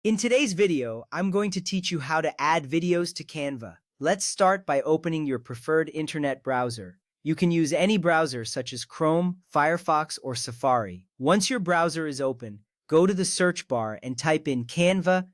In today's video, I'm going to teach you how to add videos to Canva. Let's start by opening your preferred internet browser. You can use any browser such as Chrome, Firefox, or Safari. Once your browser is open, go to the search bar and type in Canva.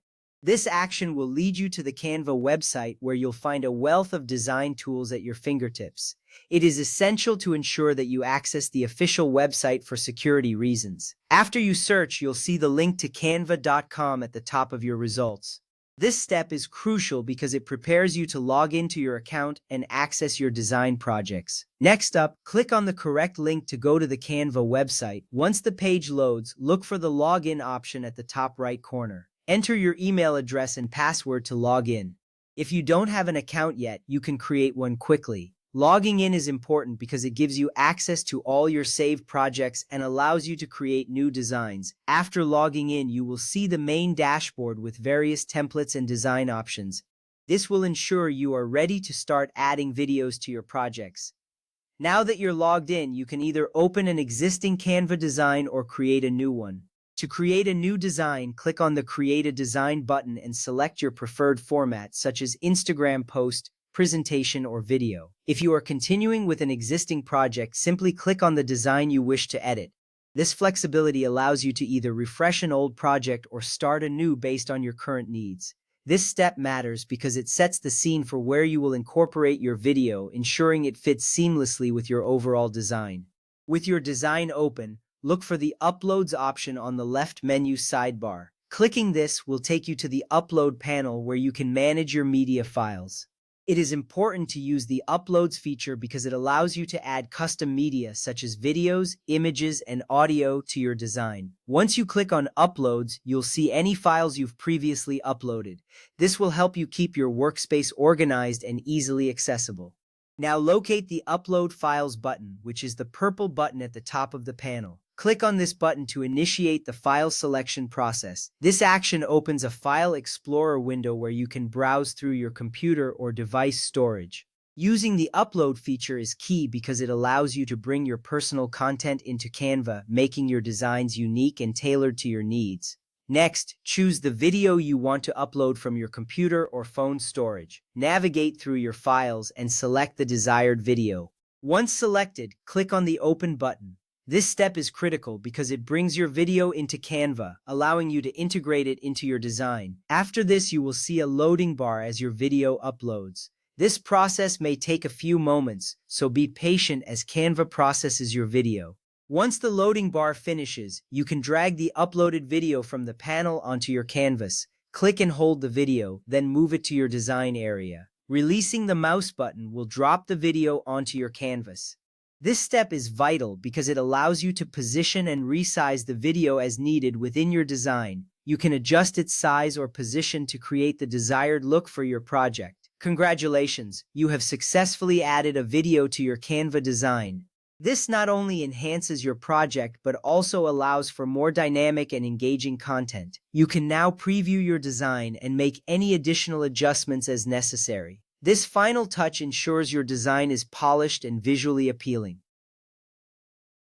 This action will lead you to the Canva website where you'll find a wealth of design tools at your fingertips. It is essential to ensure that you access the official website for security reasons. After you search, you'll see the link to canva.com at the top of your results. This step is crucial because it prepares you to log into your account and access your design projects. Next up, click on the correct link to go to the Canva website. Once the page loads, look for the login option at the top right corner. Enter your email address and password to log in. If you don't have an account yet, you can create one quickly. Logging in is important because it gives you access to all your saved projects and allows you to create new designs. After logging in, you will see the main dashboard with various templates and design options. This will ensure you are ready to start adding videos to your projects. Now that you're logged in, you can either open an existing Canva design or create a new one. To create a new design, click on the Create a Design button and select your preferred format, such as Instagram post, presentation, or video. If you are continuing with an existing project, simply click on the design you wish to edit. This flexibility allows you to either refresh an old project or start a new based on your current needs. This step matters because it sets the scene for where you will incorporate your video, ensuring it fits seamlessly with your overall design. With your design open, look for the Uploads option on the left menu sidebar. Clicking this will take you to the Upload panel where you can manage your media files. It is important to use the Uploads feature because it allows you to add custom media such as videos, images, and audio to your design. Once you click on Uploads, you'll see any files you've previously uploaded. This will help you keep your workspace organized and easily accessible. Now locate the Upload Files button, which is the purple button at the top of the panel. Click on this button to initiate the file selection process. This action opens a File Explorer window where you can browse through your computer or device storage. Using the Upload feature is key because it allows you to bring your personal content into Canva, making your designs unique and tailored to your needs. Next, choose the video you want to upload from your computer or phone storage. Navigate through your files and select the desired video. Once selected, click on the Open button. This step is critical because it brings your video into Canva, allowing you to integrate it into your design. After this, you will see a loading bar as your video uploads. This process may take a few moments, so be patient as Canva processes your video. Once the loading bar finishes, you can drag the uploaded video from the panel onto your canvas. Click and hold the video, then move it to your design area. Releasing the mouse button will drop the video onto your canvas. This step is vital because it allows you to position and resize the video as needed within your design. You can adjust its size or position to create the desired look for your project. Congratulations, you have successfully added a video to your Canva design. This not only enhances your project but also allows for more dynamic and engaging content. You can now preview your design and make any additional adjustments as necessary. This final touch ensures your design is polished and visually appealing.